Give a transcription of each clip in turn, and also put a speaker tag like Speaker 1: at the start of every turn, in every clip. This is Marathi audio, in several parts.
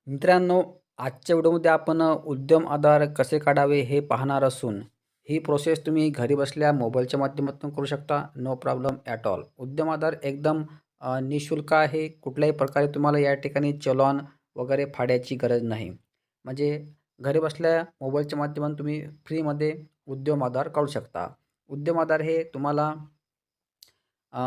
Speaker 1: मित्रांनो, आजच्या व्हिडिओमध्ये आपण उद्यम आधार कसे काढावे हे पाहणार असून ही प्रोसेस तुम्ही घरी बसल्या मोबाईलच्या माध्यमातून करू शकता. No problem at all. Udyam Aadhaar एकदम निःशुल्क आहे. कुठल्याही प्रकारे तुम्हाला या ठिकाणी चलान वगैरे फाडायची गरज नाही. म्हणजे घरी बसल्या मोबाईलच्या माध्यमातून तुम्ही फ्रीमध्ये उद्यम आधार काढू शकता. उद्यम आधार हे तुम्हाला अ,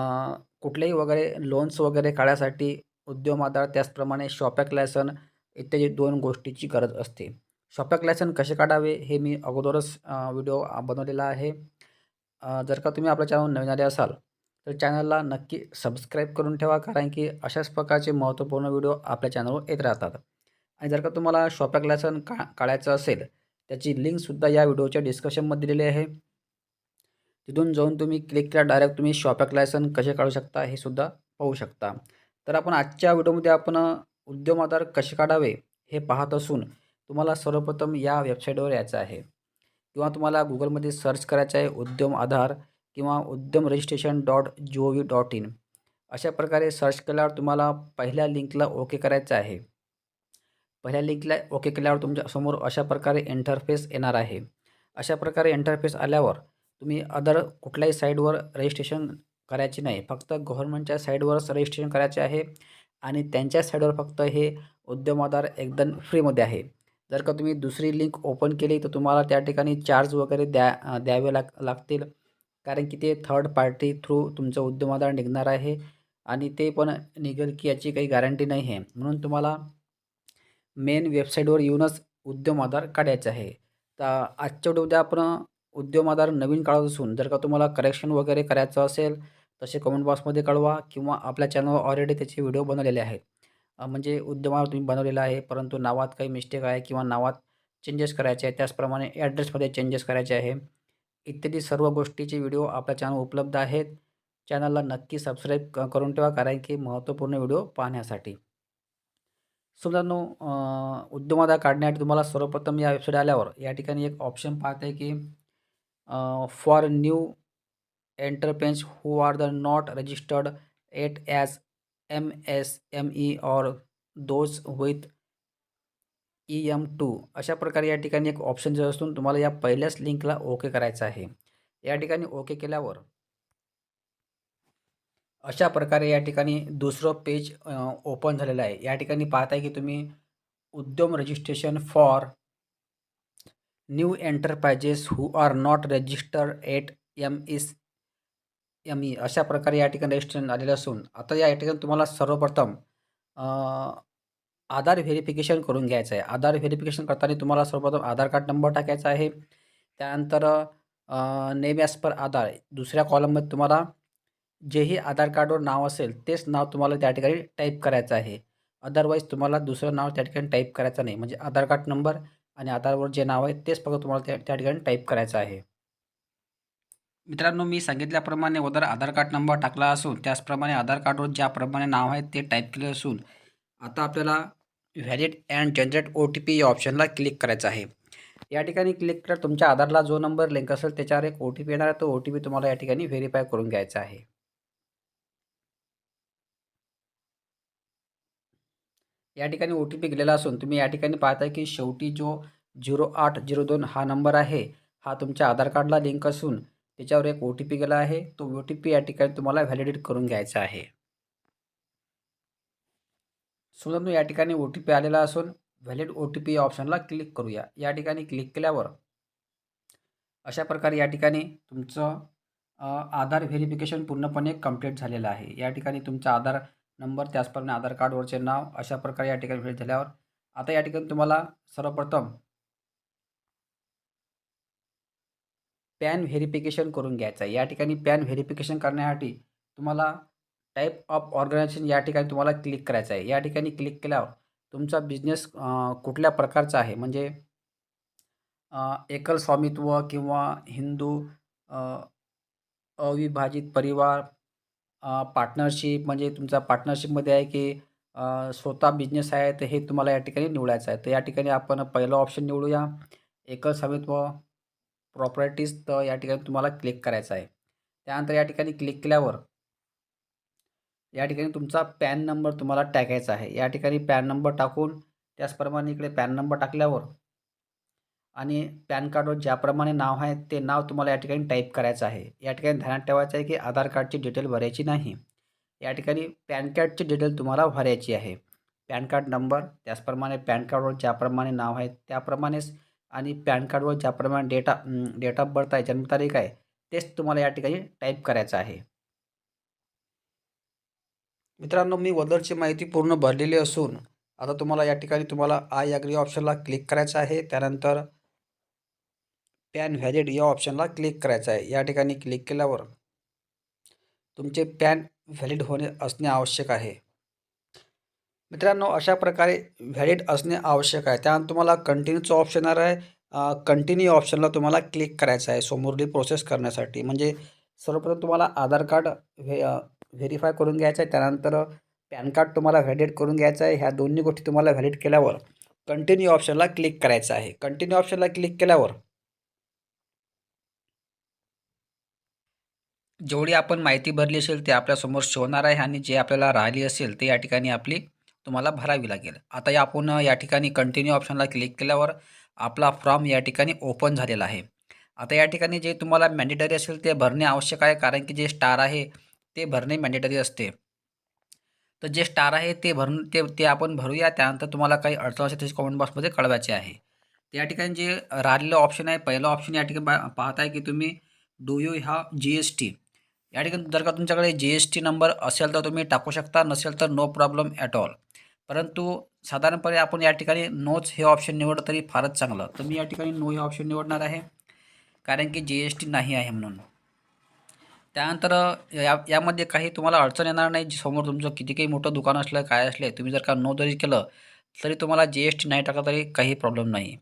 Speaker 1: कुठलेही वगैरे लोन्स वगैरे काढण्यासाठी उद्यम आधार, त्याचप्रमाणे शॉपॅक लायसन इत्यादी 2 गोष्टीची गरज असते. शॉपॅक लायसन कसे काढावे हे मी अगोदरच व्हिडिओ बनवलेला आहे. जर का तुम्ही आपल्या चॅनलवर नवीन आले असाल तर चॅनलला नक्की सबस्क्राईब करून ठेवा, कारण की अशाच प्रकारचे महत्त्वपूर्ण व्हिडिओ आपल्या चॅनलवर येत राहतात. आणि जर का तुम्हाला शॉपॅक लायसन काढायचं असेल, त्याची लिंकसुद्धा या व्हिडिओच्या डिस्क्रिप्शनमध्ये दिलेली आहे. तिथून जाऊन तुम्ही क्लिक केल्यावर डायरेक्ट तुम्ही शॉपॅक लायसन कसे काढू शकता हे सुद्धा पाहू शकता. तर आपण आजच्या व्हिडिओमध्ये आपण उद्यम आधार कसे काढावे हे पाहत असून तुम्हाला सर्वप्रथम या वेबसाईटवर यायचं आहे किंवा तुम्हाला गुगलमध्ये सर्च करायचं आहे उद्यम आधार किंवा उद्यम रजिस्ट्रेशन.gov.in. अशा प्रकारे सर्च केल्यावर तुम्हाला पहिल्या लिंकला ओके करायचं आहे. पहिल्या लिंकला ओके केल्यावर तुमच्यासमोर अशा प्रकारे इंटरफेस येणार आहे. अशा प्रकारे इंटरफेस आल्यावर तुम्ही अदर कुठल्याही साईटवर रजिस्ट्रेशन करायचे नाही. फक्त गव्हर्नमेंटच्या साईटवरच रजिस्ट्रेशन करायचे आहे आणि त्यांच्या साईटवर फक्त हे उद्यम आधार एकदम फ्रीमध्ये आहे. जर का तुम्ही दुसरी लिंक ओपन केली तर तुम्हाला त्या ठिकाणी चार्ज वगैरे द्यावे लागतील, कारण की ते थर्ड पार्टी थ्रू तुमचं उद्यम आधार निघणार आहे आणि ते पण निघेल की याची काही गॅरंटी नाही आहे. म्हणून तुम्हाला मेन वेबसाईटवर येऊनच उद्यम आधार काढायचं आहे. तर आजच्या व्हिडिओमध्ये आपण उद्यम आधार नवीन काढत असून जर का तुम्हाला करेक्शन वगैरे करायचं असेल तसे कमेंट बॉक्समध्ये कळवा किंवा आपल्या चॅनलवर ऑलरेडी त्याचे व्हिडिओ बनवलेले आहेत. म्हणजे उद्यम आधार तुम्ही बनवलेला आहे परंतु नावात काही मिस्टेक आहे किंवा नावात चेंजेस करायचे आहे, त्याचप्रमाणे ॲड्रेसमध्ये चेंजेस करायचे आहे, इत्यादी सर्व गोष्टीचे व्हिडिओ आपल्या चॅनलवर उपलब्ध आहेत. चॅनलला नक्की सबस्क्राईब करून ठेवा, कारण की महत्त्वपूर्ण व्हिडिओ पाहण्यासाठी. सो मित्रांनो, उद्यम आधार काढण्यासाठी तुम्हाला सर्वप्रथम या वेबसाईट आल्यावर या ठिकाणी एक ऑप्शन पाहत आहे की for new entrepreneurs who are the not registered at as MSME और दोज विथ EM2. अशा प्रकारे या ठिकाणी एक ऑप्शन जो असून तुम्हाला या पहिल्याच लिंकला ओके करायचं आहे. या ठिकाणी ओके केल्यावर अशा प्रकारे या ठिकाणी दुसरं पेज ओपन झालेलं आहे. या ठिकाणी पाहताय की तुम्ही उद्यम registration for new enterprises who are not registered eight MSME अशा प्रकारे या ठिकाणी रजिस्ट्रेशन आलेलं असून आता या ठिकाणी तुम्हाला सर्वप्रथम आधार व्हेरिफिकेशन करून घ्यायचं आहे. आधार व्हेरिफिकेशन करताना तुम्हाला सर्वप्रथम आधार कार्ड नंबर टाकायचा आहे. त्यानंतर नेम ॲज पर आधार दुसऱ्या कॉलममध्ये तुम्हाला जेही आधार कार्डवर नाव असेल तेच नाव तुम्हाला त्या ठिकाणी टाईप करायचं आहे. अदरवाईज तुम्हाला दुसरं नाव त्या ठिकाणी टाईप करायचं नाही. म्हणजे आधार कार्ड नंबर आणि आधारवर जे नाव आहे तेच फक्त तुम्हाला त्या त्या ठिकाणी टाईप करायचं आहे. मित्रांनो, मी सांगितल्याप्रमाणे अगोदर आधार कार्ड नंबर टाकला असून त्याचप्रमाणे आधार कार्डवर ज्याप्रमाणे नाव आहे ते टाईप केले असून आता आपल्याला व्हॅलिड अँड जनरेट OTP या ऑप्शनला क्लिक करायचं आहे. या ठिकाणी क्लिक केल्यावर तुमच्या आधारला जो नंबर लिंक असेल त्याच्यावर एक OTP येणार आहे. तो OTP तुम्हाला या ठिकाणी व्हेरीफाय करून घ्यायचा आहे. या ठिकाणी OTP गेलेला असून तुम्ही या ठिकाणी पाहताय की शेवटी जो 0802 हा नंबर आहे, हा तुमच्या आधार कार्डला लिंक असून त्याच्यावर एक OTP गेला आहे. तो OTP या ठिकाणी तुम्हाला व्हॅलिडेट करून घ्यायचा आहे. समजा या ठिकाणी OTP आलेला असून व्हॅलिड OTP या ऑप्शनला क्लिक करूया. या ठिकाणी क्लिक केल्यावर अशा प्रकारे या ठिकाणी तुमचं आधार व्हेरिफिकेशन पूर्णपणे कंप्लीट झालेलं आहे. या ठिकाणी तुमचा आधार नंबर त्याचप्रमाणे आधार कार्डवरचे नाव अशा प्रकारे या ठिकाणी व्हेरिफाय झाल्यावर आता या ठिकाणी तुम्हाला सर्वप्रथम पॅन व्हेरिफिकेशन करून घ्यायचं आहे. या ठिकाणी पॅन व्हेरिफिकेशन करण्यासाठी तुम्हाला टाइप ऑफ ऑर्गनायझेशन या ठिकाणी तुम्हाला क्लिक करायचं आहे. या ठिकाणी क्लिक केल्यावर तुमचा बिझनेस कुठल्या प्रकारचा आहे, म्हणजे एकल स्वामित्व किंवा हिंदू अविभाजित परिवार, पार्टनरशिप म्हणजे तुमचा पार्टनरशिपमध्ये आहे की स्वतः बिझनेस आहे, तर हे तुम्हाला या ठिकाणी निवडायचं आहे. तर या ठिकाणी आपण पहिलं ऑप्शन निवडूया, एकल स्वामित्व प्रॉपर्टीज. तर या ठिकाणी तुम्हाला क्लिक करायचं आहे. त्यानंतर या ठिकाणी क्लिक केल्यावर या ठिकाणी तुमचा पॅन नंबर तुम्हाला टाकायचा आहे. या ठिकाणी पॅन नंबर टाकून त्याचप्रमाणे इकडे पॅन नंबर टाकल्यावर आणि पॅन कार्डवर ज्याप्रमाणे नाव आहे ते नाव तुम्हाला या ठिकाणी टाईप करायचं आहे. या ठिकाणी ध्यानात ठेवायचं आहे की आधार कार्डची डिटेल भरायची नाही. या ठिकाणी पॅन कार्डची डिटेल तुम्हाला भरायची आहे. पॅन कार्ड नंबर, त्याचप्रमाणे पॅन कार्डवर ज्याप्रमाणे नाव आहे त्याप्रमाणेच आणि पॅन कार्डवर ज्याप्रमाणे डेट ऑफ बर्थ आहे, जन्मतारीख आहे, तेच तुम्हाला या ठिकाणी टाईप करायचं आहे. मित्रांनो, मी वदरची माहिती पूर्ण भरलेली असून आता तुम्हाला या ठिकाणी आय ॲग्री ऑप्शनला क्लिक करायचं आहे. त्यानंतर पॅन व्हॅलिड या ऑप्शनला क्लिक करायचं आहे. या ठिकाणी क्लिक केल्यावर तुमचे पॅन व्हॅलिड असणे आवश्यक आहे. मित्रांनो, अशा प्रकारे व्हॅलिड असणे आवश्यक आहे. त्यानंतर तुम्हाला कंटिन्यूचं ऑप्शन येणार आहे. कंटिन्यू ऑप्शनला तुम्हाला क्लिक करायचं आहे समोरली प्रोसेस करण्यासाठी. म्हणजे सर्वप्रथम तुम्हाला आधार कार्ड व्हेरीफाय करून घ्यायचं आहे. त्यानंतर पॅन कार्ड तुम्हाला व्हॅलिडेट करून घ्यायचं आहे. ह्या दोन्ही गोष्टी तुम्हाला व्हॅलिड केल्यावर कंटिन्यू ऑप्शनला क्लिक करायचं आहे. कंटिन्यू ऑप्शनला क्लिक केल्यावर जेवढी आपण माहिती भरली असेल ते आपल्यासमोर शो होणार आहे आणि जे आपल्याला राहिली असेल ते या ठिकाणी तुम्हाला भरावी लागेल. आता आपण या ठिकाणी कंटिन्यू ऑप्शनला क्लिक केल्यावर आपला फॉर्म या ठिकाणी ओपन झालेला आहे. आता या ठिकाणी जे तुम्हाला मॅन्डेटरी असेल ते भरणे आवश्यक आहे, कारण की जे स्टार आहे ते भरणे मॅन्डेटरी असते. तर जे स्टार आहे ते ते आपण भरूया. त्यानंतर तुम्हाला काही अडचण असेल त्याची कमेंट बॉक्समध्ये कळवायचे आहे. तर या ठिकाणी जे राहिलेलं ऑप्शन आहे, पहिलं ऑप्शन या ठिकाणी पाहताय की तुम्ही डू यू हॅव GST. या ठिकाणी जर का तुमच्याकडे GST नंबर असेल तर तुम्ही टाकू शकता, नसेल तर नो प्रॉब्लेम ॲट ऑल. परंतु साधारणपणे आपण या ठिकाणी नोच हे ऑप्शन निवडलं तरी फारच चांगलं. तर मी या ठिकाणी नो हे ऑप्शन निवडणार आहे, कारण की GST नाही आहे म्हणून. त्यानंतर यामध्ये काही तुम्हाला अडचण येणार नाही. समोर तुमचं किती काही मोठं दुकान असलं, काय असले, तुम्ही जर का नो जरी केलं तरी तुम्हाला GST नाही टाकलं तरी काही प्रॉब्लेम नाही.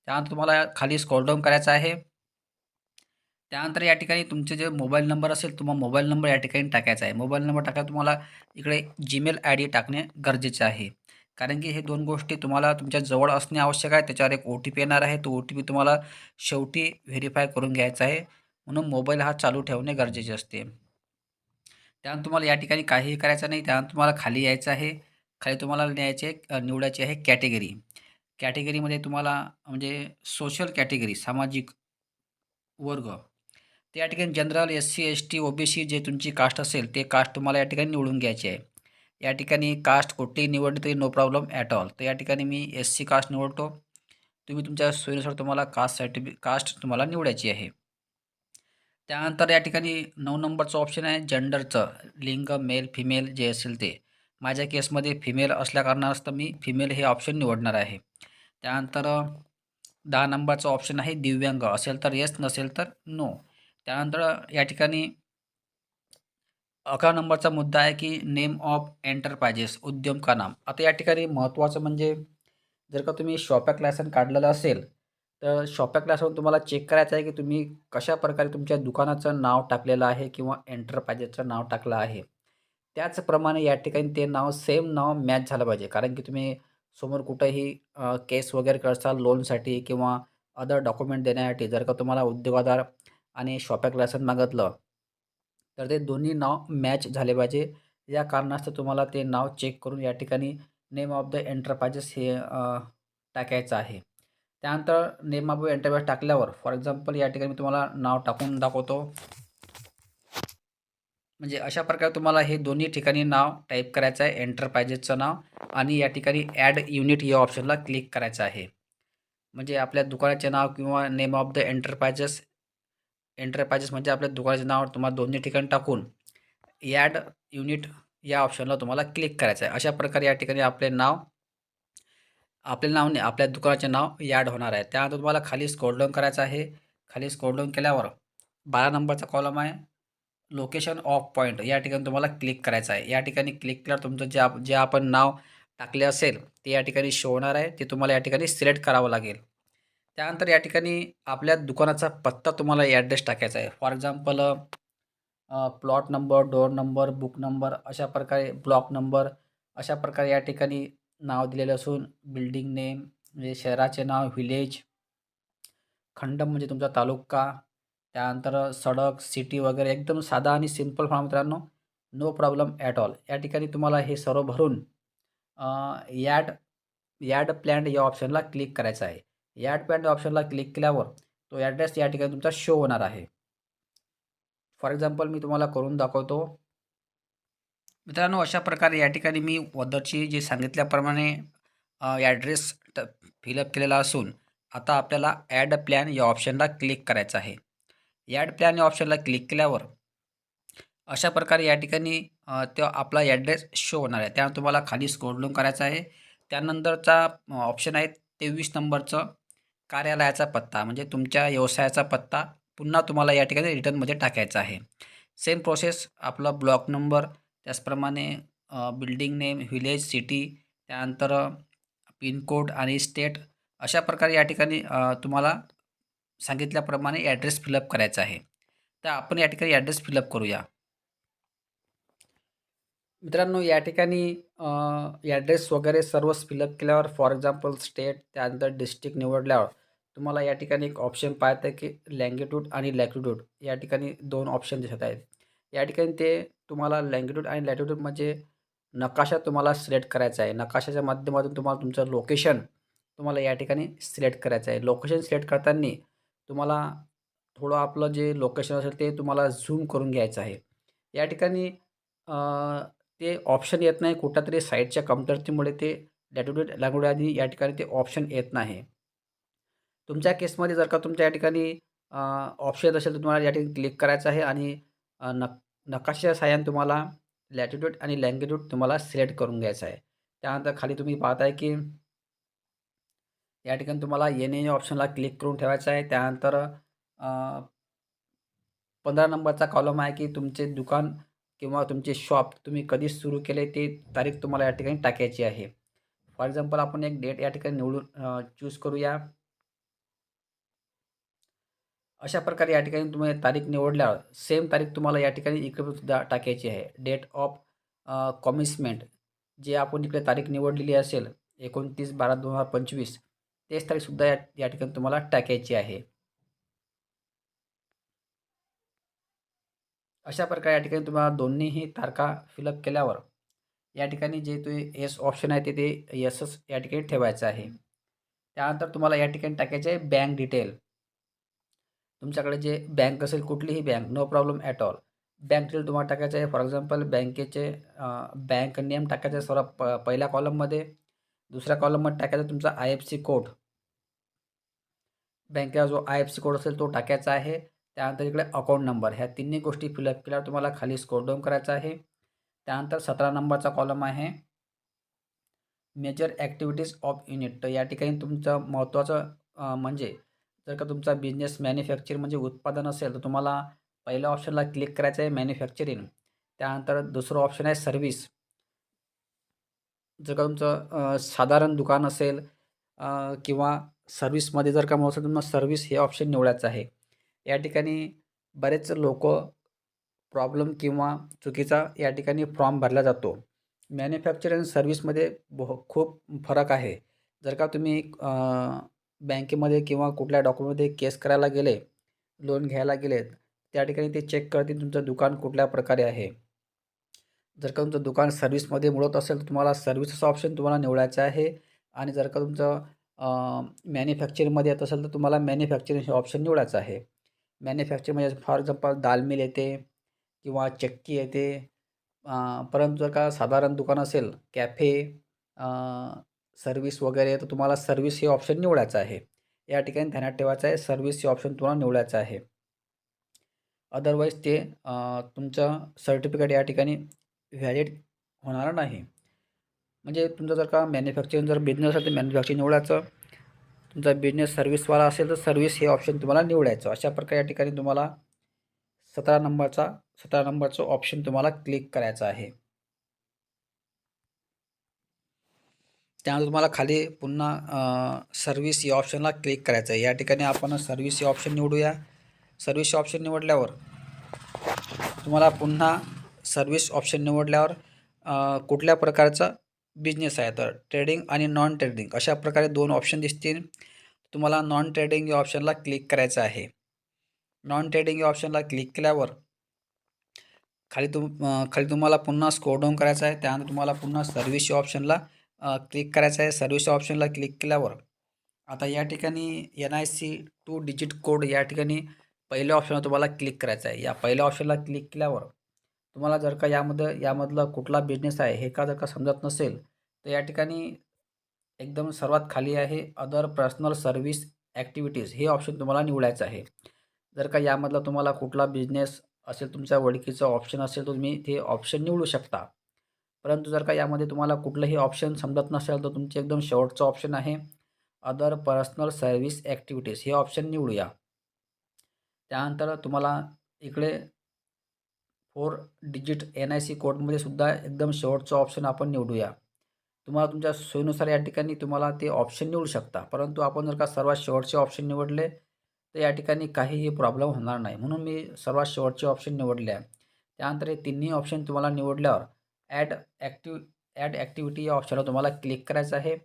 Speaker 1: त्यानंतर तुम्हाला खाली स्क्रॉल डाऊन करायचं आहे. त्यानंतर या ठिकाणी तुमचे जे मोबाईल नंबर असेल, तुम्हाला मोबाईल नंबर या ठिकाणी टाकायचा आहे. मोबाईल नंबर टाकायला तुम्हाला इकडे जीमेल ID टाकणे गरजेचे आहे. कारण की हे 2 गोष्टी तुम्हाला तुमच्या जवळ असणे आवश्यक आहे. त्याच्यावर एक OTP येणार आहे. तो OTP तुम्हाला शेवटी व्हेरिफाय करून घ्यायचा आहे. म्हणून मोबाईल हा चालू ठेवणे गरजेचे असते. त्यानंतर तुम्हाला या ठिकाणी काहीही करायचं नाही. त्यानंतर तुम्हाला खाली यायचं आहे. खाली तुम्हाला निवडायची आहे कॅटेगरी. कॅटेगरीमध्ये तुम्हाला म्हणजे सोशल कॅटेगरी, सामाजिक वर्ग. तर या ठिकाणी जनरल, SC, ST, OBC जे तुमची कास्ट असेल ते कास्ट तुम्हाला या ठिकाणी निवडून घ्यायची आहे. या ठिकाणी कास्ट कुठलीही निवडली तरी नो प्रॉब्लेम ॲट ऑल. तर या ठिकाणी मी SC कास्ट निवडतो. तुम्ही तुमच्या सोयीनुसार तुम्हाला कास्ट तुम्हाला निवडायची आहे. त्यानंतर या ठिकाणी 9 नंबरचं ऑप्शन आहे जेंडरचं, लिंग मेल, फिमेल जे असेल ते. माझ्या केसमध्ये फिमेल असल्याकारणास्तव मी फिमेल हे ऑप्शन निवडणार आहे. त्यानंतर 10 नंबरचं ऑप्शन आहे दिव्यांग, असेल तर येस, नसेल तर नो. त्यानंतर या ठिकाणी 11 नंबरचा मुद्दा आहे की नेम ऑफ एंटरप्राइजेस, उद्यम का नाम. आता या ठिकाणी महत्त्वाचं म्हणजे जर का तुम्ही शॉपॅक लायसन काढलेलं असेल, तर शॉपॅक लायसनवर तुम्हाला चेक करायचं आहे की तुम्ही कशाप्रकारे तुमच्या दुकानाचं नाव टाकलेलं आहे किंवा एंटरप्राइजेसचं नाव टाकलं आहे. त्याचप्रमाणे या ठिकाणी ते नाव सेम नाव मॅच झालं पाहिजे. कारण की तुम्ही समोर कुठेही केस वगैरे करसाल लोनसाठी किंवा अदर डॉक्युमेंट देण्यासाठी, जर का तुम्हाला उद्योग आधार आणि शॉपॅक लायसन मागितलं, तर ते दोन्ही नाव मॅच झाले पाहिजे. या कारणास्तव तुम्हाला ते नाव चेक करून या ठिकाणी नेम ऑफ द एंटरप्राइजेस हे टाकायचं आहे. त्यानंतर नेम ऑफ एंटरप्राइज टाकल्यावर फॉर एक्झाम्पल या ठिकाणी मी तुम्हाला नाव टाकून दाखवतो. म्हणजे अशा प्रकारे तुम्हाला हे दोन्ही ठिकाणी नाव टाईप करायचं आहे, एंटरप्राइजेसचं नाव आणि या ठिकाणी ॲड युनिट या ऑप्शनला क्लिक करायचं आहे. म्हणजे आपल्या दुकानाचे नाव किंवा नेम ऑफ द एंटरप्राइजेस म्हणजे आपल्या दुकानाचे नाव तुम्हाला दोन्ही ठिकाणी टाकून ॲड युनिट या ऑप्शनला तुम्हाला क्लिक करायचं आहे. अशा प्रकारे या ठिकाणी आपल्या नावाने आपल्या दुकानाचे नाव ॲड होणार आहे. त्यानंतर तुम्हाला खाली स्क्रॉल डाऊन करायचं आहे. खाली स्क्रॉल डाऊन केल्यावर 12 नंबरचा कॉलम आहे लोकेशन ऑफ पॉईंट, या ठिकाणी तुम्हाला क्लिक करायचं आहे. या ठिकाणी क्लिक केल्यावर तुमचं जे आपण नाव टाकले असेल ते या ठिकाणी शो होणार आहे. ते तुम्हाला या ठिकाणी सिलेक्ट करावं लागेल. त्यानंतर या ठिकाणी आपल्या दुकानाचा पत्ता तुम्हाला ॲड्रेस टाकायचा आहे. For example plot number, door number, book number, अशा प्रकारे ब्लॉक नंबर, अशा प्रकारे या ठिकाणी नाव दिलेलं असून बिल्डिंग नेम म्हणजे शहराचे नाव, व्हिलेज, खंड म्हणजे तुमचा तालुका, त्यानंतर सडक, सिटी वगैरे एकदम साधा आणि सिंपल फॉर्म मित्रांनो, नो प्रॉब्लेम ॲट ऑल. या ठिकाणी तुम्हाला हे सर्व भरून ॲड ॲड प्लॅन या ऑप्शनला क्लिक करायचं आहे. ॲड प्लॅन या ऑप्शनला क्लिक केल्यावर तो ॲड्रेस या ठिकाणी तुमचा शो होणार आहे. फॉर एक्झाम्पल मी तुम्हाला करून दाखवतो. मित्रांनो, अशा प्रकारे या ठिकाणी मी अगोदरची जे सांगितल्याप्रमाणे ॲड्रेस फिलअप केलेला असून आता आपल्याला ॲड प्लॅन या ऑप्शनला क्लिक करायचं आहे. ॲड प्लॅन या ऑप्शनला क्लिक केल्यावर अशा प्रकारे या ठिकाणी तो आपला ॲड्रेस शो होणार आहे. त्यानंतर तुम्हाला खाली स्क्रोल डाऊन करायचं आहे. त्यानंतरचा ऑप्शन आहे 23 नंबरचं कार्यालयाचा पत्ता, म्हणजे तुमच्या व्यवसायाचा पत्ता पुन्हा तुम्हाला या ठिकाणी रिटर्नमध्ये टाकायचा आहे. सेम प्रोसेस आपला ब्लॉक नंबर, त्याचप्रमाणे बिल्डिंग नेम, विलेज, सिटी, त्यानंतर पिनकोड आणि स्टेट, अशा प्रकारे या ठिकाणी तुम्हाला सांगितल्याप्रमाणे ॲड्रेस फिलअप करायचा आहे. तर आपण या ठिकाणी ॲड्रेस फिलअप करूया. मित्रांनो, या ठिकाणी ॲड्रेस वगैरे सर्वच फिलअप केल्यावर फॉर एक्झाम्पल स्टेट, त्यानंतर डिस्ट्रिक्ट निवडल्यावर तुम्हाला या ठिकाणी एक ऑप्शन पाहता आहे की लँगिट्यूड आणि लॅटिट्यूड, या ठिकाणी 2 ऑप्शन दिसत आहेत. या ठिकाणी ते तुम्हाला लँगिट्यूड आणि लॅटिट्यूड म्हणजे नकाशा तुम्हाला सिलेक्ट करायचा आहे. नकाशाच्या माध्यमातून तुम्हाला तुमचं लोकेशन तुम्हाला या ठिकाणी सिलेक्ट करायचं आहे. लोकेशन सिलेक्ट करताना तुम्हाला थोडं आपलं जे लोकेशन असेल ते तुम्हाला झूम करून घ्यायचं आहे. या ठिकाणी ते ऑप्शन येत नाही, कुठल्यातरी साईटच्या कमतरतेमुळे ते लॅटिट्यूड लँग्वेज आणि या ठिकाणी ते ऑप्शन येत नाही. तुमच्या केसमध्ये जर का तुमच्या या ठिकाणी ऑप्शन येत असेल तर तुम्हाला या ठिकाणी क्लिक करायचं आहे आणि नकाशाच्या साहाय्याने तुम्हाला लॅटिट्यूड आणि लँगिट्यूड तुम्हाला सिलेक्ट करून घ्यायचं आहे. त्यानंतर खाली तुम्ही पाहताय की या ठिकाणी तुम्हाला एन या ऑप्शनला क्लिक करून ठेवायचं आहे. त्यानंतर 15 नंबरचा कॉलम आहे की तुमचे दुकान किंवा तुमचे शॉप तुम्ही कधी सुरू केले ते तारीख तुम्हाला या ठिकाणी टाकायची आहे. फॉर एक्झाम्पल आपण एक डेट या ठिकाणी निवडून चूज करूया. अशा प्रकारे या ठिकाणी तुम्ही तारीख निवडल्यावर सेम तारीख तुम्हाला या ठिकाणी इकडे सुद्धा टाकायची आहे. डेट ऑफ कमिटमेंट, जे आपण इकडे तारीख निवडलेली असेल 29/12/2025, तेच तारीखसुद्धा या या ठिकाणी तुम्हाला टाकायची आहे. अशा प्रकारे या ठिकाणी तुम्हाला दोन्हीही तारखा फिलअप केल्यावर या ठिकाणी जे तुम्ही येस ऑप्शन आहे ते येसच या ठिकाणी ठेवायचं आहे. त्यानंतर तुम्हाला या ठिकाणी टाकायचे आहे बँक डिटेल. तुमच्याकडे जे बँक असेल, कुठलीही bank, no problem at all. Bank detail तुम्हाला टाकायचं आहे. फॉर एक्झाम्पल बँकेचे बँक नेम टाकायचं आहे सर्वात पहिल्या कॉलममध्ये. दुसऱ्या कॉलममध्ये टाकायचा तुमचा IFSC कोड. बँकेचा जो IFSC कोड असेल तो टाकायचा आहे. त्यानंतर इकडे अकाउंट नंबर, ह्या तिन्ही गोष्टी फिलअप केल्यावर तुम्हाला खाली स्क्रोल डाऊन करायचं आहे. त्यानंतर 17 नंबरचा कॉलम आहे मेजर ॲक्टिव्हिटीज ऑफ युनिट. तर या ठिकाणी तुमचं महत्त्वाचं म्हणजे जर का तुमचा बिझनेस मॅन्युफॅक्चरिंग म्हणजे उत्पादन असेल तर तुम्हाला पहिल्या ऑप्शनला क्लिक करायचं आहे मॅन्युफॅक्चरिंग. त्यानंतर दुसरं ऑप्शन आहे सर्व्हिस. जर का तुमचं साधारण दुकान असेल किंवा सर्व्हिसमध्ये जर का म्हणत असेल तर मग सर्व्हिस हे ऑप्शन निवडायचं आहे. या ठिकाणी बरेच लोकं प्रॉब्लेम किंवा चुकीचा या ठिकाणी फॉर्म भरला जातो. मॅन्युफॅक्चरिंग सर्व्हिसमध्ये खूप फरक आहे. जर का तुम्ही बँकेमध्ये किंवा कुठल्या डॉक्युमेंटमध्ये केस करायला गेले, लोन घ्यायला गेले, त्या ठिकाणी ते चेक करतील तुमचं दुकान कुठल्या प्रकारे आहे. जर का तुमचं दुकान सर्व्हिसमध्ये मिळत असेल तर तुम्हाला सर्व्हिसेस ऑप्शन तुम्हाला निवडायचं आहे. आणि जर का तुमचं मॅन्युफॅक्चरिंगमध्ये येत असेल तर तुम्हाला मॅन्युफॅक्चरिंग हे ऑप्शन निवडायचं आहे. मॅन्युफॅक्चरिंगमध्ये फॉर एक्झाम्पल दाल मिल येते किंवा चक्की येते. परंतु जर का साधारण दुकान असेल, कॅफे, सर्व्हिस वगैरे, तर तुम्हाला सर्व्हिस हे ऑप्शन निवडायचं आहे. या ठिकाणी ध्यानात ठेवायचं आहे सर्व्हिस हे ऑप्शन तुम्हाला निवडायचं आहे. अदरवाईज ते तुमचं सर्टिफिकेट या ठिकाणी व्हॅलिड होणार नाही. म्हणजे तुमचा जर का मॅन्युफॅक्चरिंग जर बिझनेस असेल तर मॅन्युफॅक्चरिंग निवडायचं. तुमचा बिझनेस सर्व्हिसवाला असेल तर सर्व्हिस हे ऑप्शन तुम्हाला निवडायचं. अशा प्रकारे या ठिकाणी तुम्हाला 17 नंबरचं ऑप्शन तुम्हाला क्लिक करायचं आहे. त्यानंतर तुम्हाला खाली पुन्हा सर्व्हिस या ऑप्शनला क्लिक करायचं आहे. या ठिकाणी आपण सर्व्हिस हे ऑप्शन निवडूया. सर्व्हिस ऑप्शन निवडल्यावर तुम्हाला पुन्हा सर्व्हिस ऑप्शन निवडल्यावर कुठल्या प्रकारचा बिझनेस आहे, तर ट्रेडिंग आणि नॉन ट्रेडिंग अशा प्रकारे 2 ऑप्शन दिसतील. तुम्हाला नॉन ट्रेडिंग या ऑप्शनला क्लिक करायचं आहे. नॉन ट्रेडिंग या ऑप्शनला क्लिक केल्यावर खाली तुम्हाला पुन्हा स्क्रोल डाऊन करायचं आहे. त्यानंतर तुम्हाला पुन्हा सर्व्हिस या ऑप्शनला क्लिक करायचं आहे. सर्व्हिस ऑप्शनला क्लिक केल्यावर आता या ठिकाणी NIC 2 डिजिट कोड या ठिकाणी पहिल्या ऑप्शनला तुम्हाला क्लिक करायचं आहे. या पहिल्या ऑप्शनला क्लिक केल्यावर तुम्हाला जर का यामधला कुठला बिझनेस आहे हे जर का समजत नसेल, तर या ठिकाणी एकदम सर्वात खाली आहे अदर पर्सनल सर्व्हिस ॲक्टिव्हिटीज हे ऑप्शन तुम्हाला निवडायचं आहे. जर का यामधला तुम्हाला कुठला बिझनेस असेल, तुमच्या ओळखीचा ऑप्शन असेल, तर तुम्ही ते ऑप्शन निवडू शकता. परंतु जर का यामध्ये तुम्हाला कुठलंही ऑप्शन समजत नसेल, तर तुमचे एकदम शेवटचं ऑप्शन आहे अदर पर्सनल सर्व्हिस ॲक्टिव्हिटीज हे ऑप्शन निवडूया. त्यानंतर तुम्हाला इकडे 4 डिजिट NIC कोडमध्ये सुद्धा एकदम शेवटचं ऑप्शन आपण निवडूया. तुम्हाला तुमच्या सोयीनुसार या ठिकाणी तुम्हाला ते ऑप्शन निवडू शकता. परंतु आपण जर का सर्वात शेवटचे ऑप्शन निवडले, तर या ठिकाणी काहीही प्रॉब्लेम होणार नाही. म्हणून मी सर्वात शेवटचे ऑप्शन निवडले आहे. त्यानंतर हे तिन्ही ऑप्शन तुम्हाला निवडल्यावर ॲड ॲक्टिव्हिटी या ऑप्शनला तुम्हाला क्लिक करायचं आहे.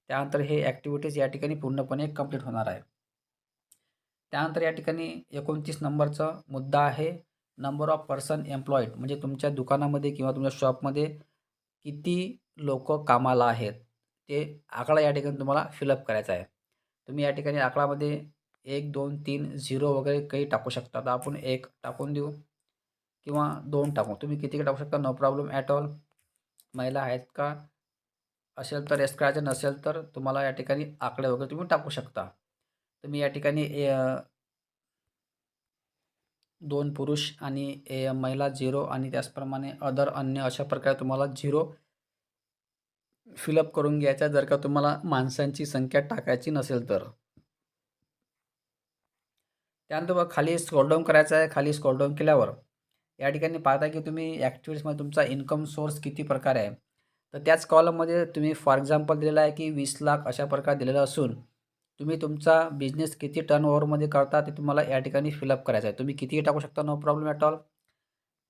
Speaker 1: त्यानंतर हे ॲक्टिव्हिटीज या ठिकाणी पूर्णपणे कंप्लीट होणार आहे. त्यानंतर या ठिकाणी 29 नंबरचा मुद्दा आहे नंबर ऑफ पर्सन एम्प्लॉईड, म्हणजे तुमच्या दुकानामध्ये किंवा तुमच्या शॉपमध्ये किती लोक कामाला आहेत ते आकडा या ठिकाणी तुम्हाला फिलअप करायचा आहे. तुम्ही या ठिकाणी आकडामध्ये 1, 2, 3, 0 वगैरे काही टाकू शकता. तर आपण 1 टाकून देऊ किंवा 2 टाकू. तुम्ही किती टाकू शकता, नो प्रॉब्लेम ॲट ऑल. महिला आहेत का असेल तर येस करायचं, नसेल तर तुम्हाला या ठिकाणी आकडे वगैरे तुम्ही टाकू शकता. तुम्ही या ठिकाणी 2 पुरुष आणि महिला 0 आणि त्याचप्रमाणे अदर अन्य अशा प्रकारे तुम्हाला 0 फिलअप करून घ्यायचा जर का तुम्हाला माणसांची संख्या टाकायची नसेल तर. त्यानंतर बघा खाली स्क्रॉल डाऊन करायचं आहे. खाली स्क्रॉल डाऊन केल्यावर या ठिकाणी पाहता की तुम्ही ॲक्टिव्हिटीजमध्ये तुमचा इन्कम सोर्स किती प्रकारे आहे. तर त्याच कॉलममध्ये तुम्ही फॉर एक्झाम्पल दिलेला आहे की 20 लाख अशा प्रकारे दिलेलं असून तुम्ही तुमचा बिझनेस किती टर्नओव्हरमध्ये करता ते तुम्हाला या ठिकाणी फिलअप करायचं आहे. तुम्ही कितीही टाकू शकता, नो प्रॉब्लेम ॲट ऑल.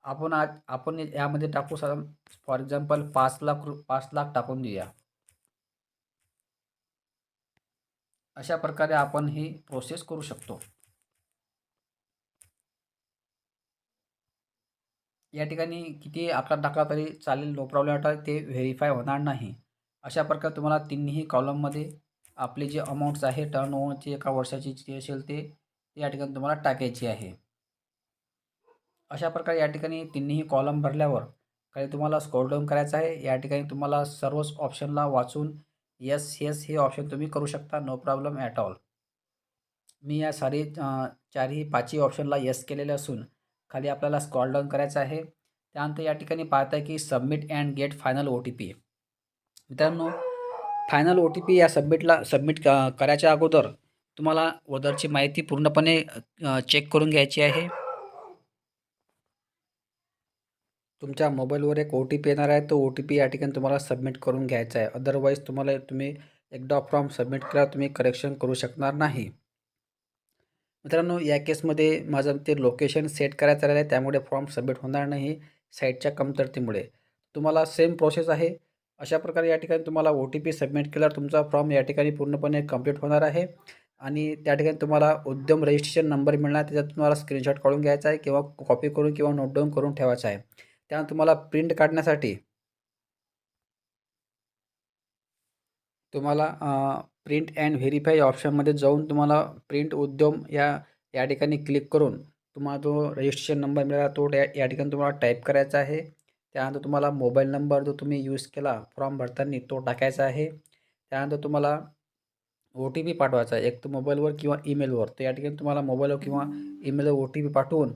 Speaker 1: आपण यामध्ये टाकू फॉर एक्झाम्पल 5 लाख टाकून देऊया. अशा प्रकारे आपण ही प्रोसेस करू शकतो. या ठिकाणी किती आकडा टाकला तरी चालेल, नो प्रॉब्लेम ॲट ऑल. ते व्हेरीफाय होणार नाही. अशा प्रकारे तुम्हाला तिन्ही कॉलममध्ये आपले जे अमाऊंट्स आहे टर्नओव्हरची एका वर्षाची जी असेल ते या ठिकाणी तुम्हाला टाकायची आहे. अशा प्रकारे या ठिकाणी तिन्ही कॉलम भरल्यावर काही तुम्हाला स्क्रॉल डाऊन करायचं आहे. या ठिकाणी तुम्हाला सर्वच ऑप्शनला वाचून येस हे ऑप्शन तुम्ही करू शकता, नो प्रॉब्लेम ॲट ऑल. मी या चारही पाचही ऑप्शनला येस केलेले असून खाली आपल्याला स्क्रॉल डाऊन करायचं आहे. त्यानंतर या ठिकाणी पाहता की submit and get final OTP. मित्रांनो, फायनल OTP या सबमिट करायच्या अगोदर तुम्हाला वरची माहिती पूर्णपणे चेक करून घ्यायची आहे. तुमच्या मोबाईलवर एक OTP येणार आहे. तो OTP या ठिकाणी तुम्हाला सबमिट करून घ्यायचा आहे. अदरवाईज तुम्ही एकदा फॉर्म सबमिट केल्यावर तुम्ही करेक्शन करू शकणार नाही. मित्रांनो, या केसमध्ये माझं ते लोकेशन सेट करायचं राहिलं आहे, त्यामुळे फॉर्म सबमिट होणार नाही साईटच्या कमतरतेमुळे. तुम्हाला सेम प्रोसेस आहे. अशा प्रकारे या ठिकाणी तुम्हाला OTP सबमिट केल्यावर तुमचा फॉर्म या ठिकाणी पूर्णपणे कंप्लीट होणार आहे आणि त्या ठिकाणी तुम्हाला उद्यम रजिस्ट्रेशन नंबर मिळणार. त्याच्यात तुम्हाला स्क्रीनशॉट काढून घ्यायचा आहे किंवा कॉपी करून किंवा नोट डाऊन करून ठेवायचा आहे. त्यानंतर तुम्हाला प्रिंट काढण्यासाठी तुम्हाला प्रिंट अँड व्हेरीफाय या ऑप्शनमध्ये जाऊन तुम्हाला प्रिंट उद्यम या ठिकाणी क्लिक करून तुम्हाला जो रजिस्ट्रेशन नंबर मिळाला तो या ठिकाणी तुम्हाला टाईप करायचा आहे. त्यानंतर तुम्हाला मोबाईल नंबर जो तुम्ही यूज केला फॉर्म भरताना तो टाकायचा आहे. त्यानंतर तुम्हाला OTP पाठवायचा आहे, एक तर मोबाईलवर किंवा ईमेलवर. तर या ठिकाणी तुम्हाला मोबाईलवर किंवा ईमेलवर OTP पाठवून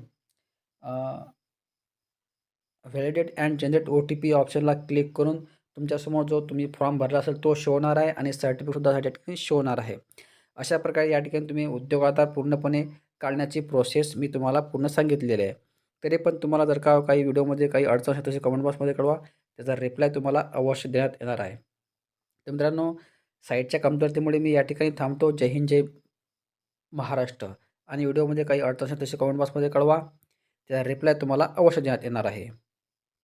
Speaker 1: व्हॅलिडेट अँड जनरेट OTP ऑप्शनला क्लिक करून तुमच्यासमोर जो तुम्ही फॉर्म भरला असेल तो शो होणार आहे आणि सर्टिफिकेटसुद्धा या ठिकाणी शो होणार आहे. अशा प्रकारे या ठिकाणी तुम्ही उद्योग आधार पूर्णपणे काढण्याची प्रोसेस मी तुम्हाला पूर्ण सांगितलेली आहे. तरी पण तुम्हाला जर का काही व्हिडिओमध्ये काही अडचण असेल तसे कमेंट बॉक्समध्ये कळवा. त्याचा रिप्लाय तुम्हाला अवश्य देण्यात येणार आहे. तर मित्रांनो, साईटच्या कमतरतेमुळे मी या ठिकाणी थांबतो. जय हिंद, जय महाराष्ट्र. आणि व्हिडिओमध्ये काही अडचण असेल तसे कमेंट बॉक्समध्ये कळवा. त्याचा रिप्लाय तुम्हाला अवश्य देण्यात येणार आहे.